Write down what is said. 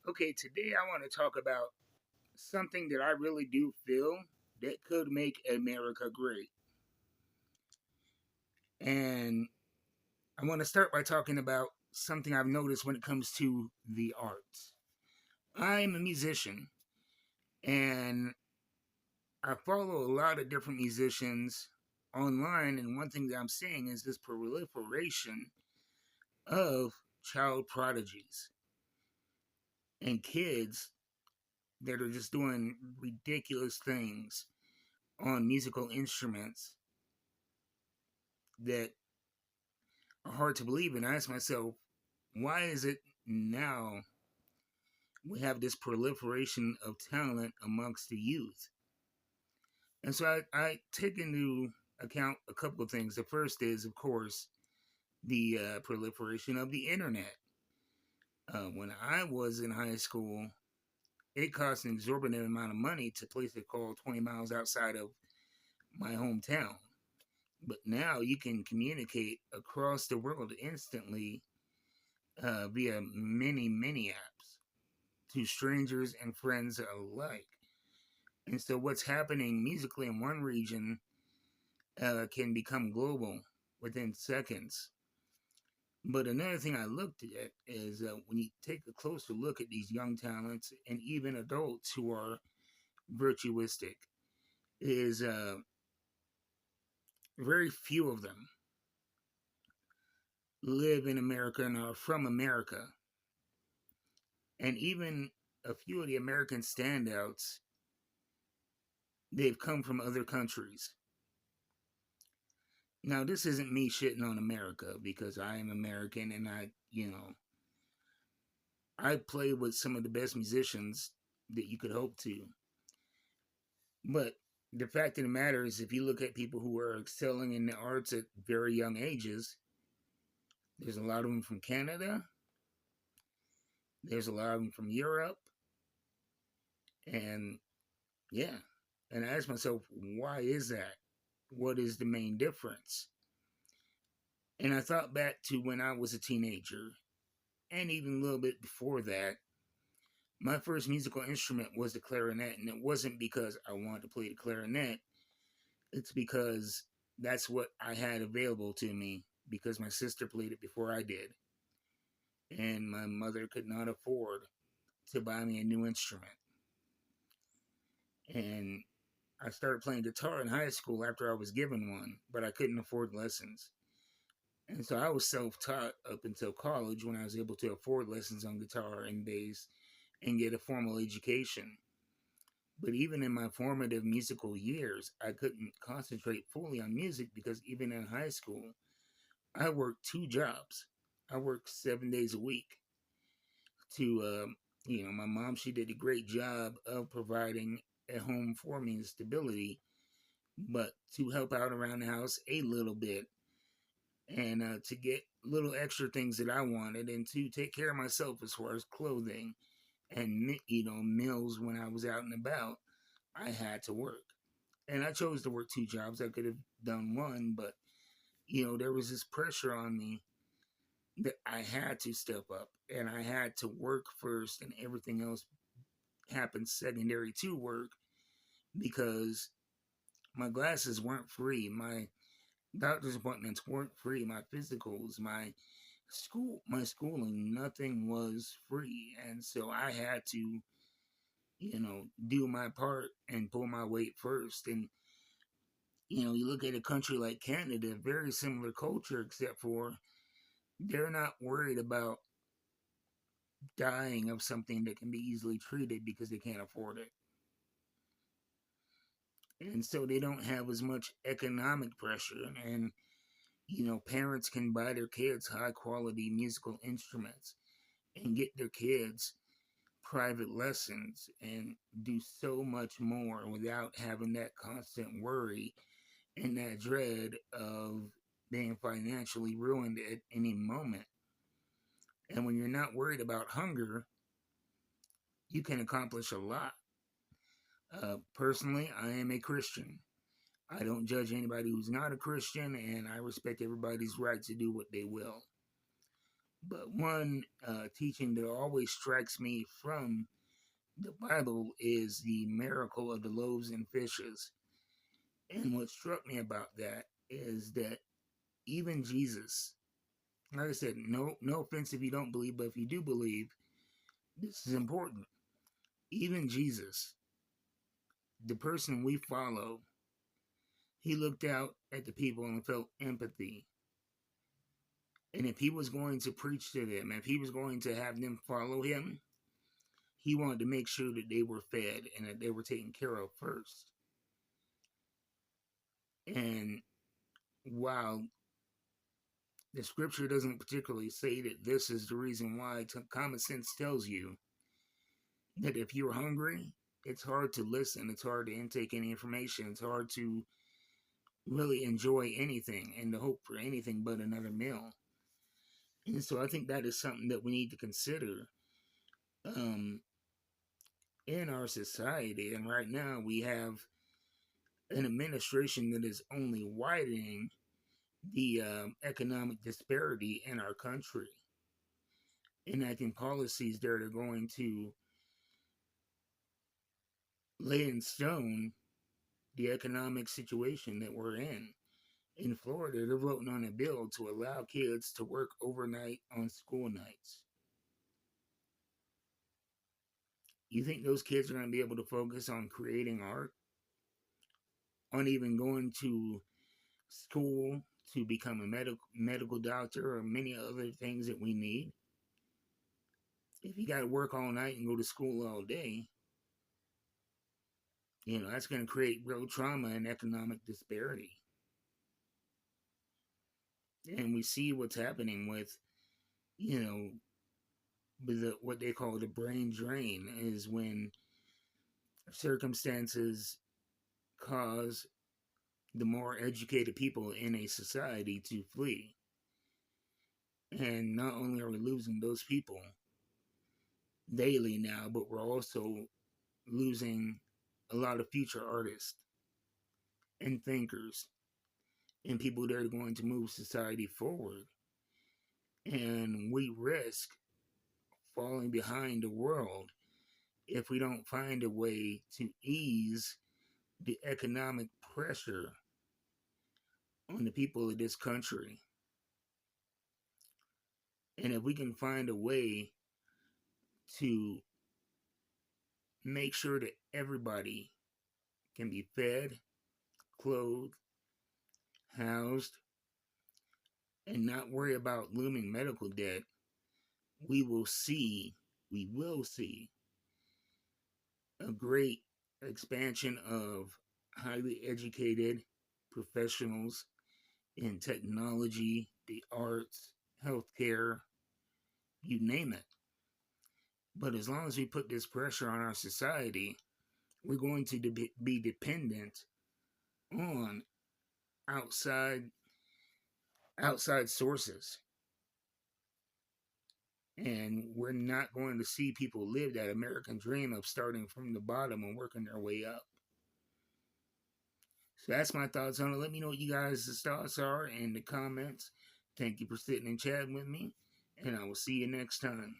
Okay, today I want to talk about something that I really do feel that could make America great. And I want to start by talking about something I've noticed when it comes to the arts. I'm a musician and I follow a lot of different musicians online, and one thing that I'm seeing is this proliferation of child prodigies and kids that are just doing ridiculous things on musical instruments that are hard to believe. And I ask myself, why is it now we have this proliferation of talent amongst the youth? And so I take into account a couple of things. The first is, of course, the proliferation of the internet. When I was in high school, it cost an exorbitant amount of money to place a call 20 miles outside of my hometown. But now you can communicate across the world instantly via many apps to strangers and friends alike. And so, what's happening musically in one region can become global within seconds. But another thing I looked at is when you take a closer look at these young talents and even adults who are virtuistic, is very few of them live in America and are from America. And even a few of the American standouts, they've come from other countries. Now, this isn't me shitting on America because I am American and I play with some of the best musicians that you could hope to. But the fact of the matter is, if you look at people who are excelling in the arts at very young ages, there's a lot of them from Canada, there's a lot of them from Europe, and yeah. And I ask myself, why is that? What is the main difference? And I thought back to when I was a teenager, and even a little bit before that. My first musical instrument was the clarinet, and it wasn't because I wanted to play the clarinet. It's because that's what I had available to me because my sister played it before I did, and my mother could not afford to buy me a new instrument. And I started playing guitar in high school after I was given one, but I couldn't afford lessons. And so I was self taught up until college when I was able to afford lessons on guitar and bass and get a formal education. But even in my formative musical years, I couldn't concentrate fully on music because even in high school, I worked two jobs. I worked 7 days a week to, my mom, she did a great job of providing a home for me and stability, but to help out around the house a little bit and to get little extra things that I wanted and to take care of myself as far as clothing and, meals when I was out and about, I had to work. And I chose to work two jobs. I could have done one, but there was this pressure on me that I had to step up and I had to work first, and everything else happened secondary to work because my glasses weren't free, my doctor's appointments weren't free, my physicals, my schooling, nothing was free, and so I had to do my part and pull my weight first. And you look at a country like Canada, very similar culture, except for they're not worried about dying of something that can be easily treated because they can't afford it. And so they don't have as much economic pressure. And, parents can buy their kids high quality musical instruments and get their kids private lessons and do so much more without having that constant worry and that dread of being financially ruined at any moment. And when you're not worried about hunger, you can accomplish a lot. Personally, I am a Christian. I don't judge anybody who's not a Christian, and I respect everybody's right to do what they will. But one teaching that always strikes me from the Bible is the miracle of the loaves and fishes. And what struck me about that is that even Jesus, like I said, no offense if you don't believe, but if you do believe, this is important. Even Jesus, the person we follow, he looked out at the people and felt empathy. And if he was going to preach to them, if he was going to have them follow him, he wanted to make sure that they were fed and that they were taken care of first. And while the scripture doesn't particularly say that this is the reason why, common sense tells you that if you're hungry, it's hard to listen, it's hard to intake any information, it's hard to really enjoy anything and to hope for anything but another meal. And so I think that is something that we need to consider um, in our society. And right now we have an administration that is only widening the economic disparity in our country, enacting policies that are going to lay in stone the economic situation that we're in. In Florida, they're voting on a bill to allow kids to work overnight on school nights. You think those kids are going to be able to focus on creating art, on even going to school to become a medical doctor or many other things that we need? If you got to work all night and go to school all day, that's going to create real trauma and economic disparity. And we see what's happening with, you know, what they call the brain drain is when circumstances cause the more educated people in a society to flee. And not only are we losing those people daily now, but we're also losing a lot of future artists and thinkers and people that are going to move society forward. And we risk falling behind the world if we don't find a way to ease the economic pressure on the people of this country. And if we can find a way to make sure that everybody can be fed, clothed, housed, and not worry about looming medical debt, we will see, we will see a great expansion of highly educated professionals in technology, the arts, healthcare, you name it. But as long as we put this pressure on our society, we're going to be dependent on outside outside sources, and we're not going to see people live that American dream of starting from the bottom and working their way up. So that's my thoughts on it. Let me know what you guys' thoughts are in the comments. Thank you for sitting and chatting with me, and I will see you next time.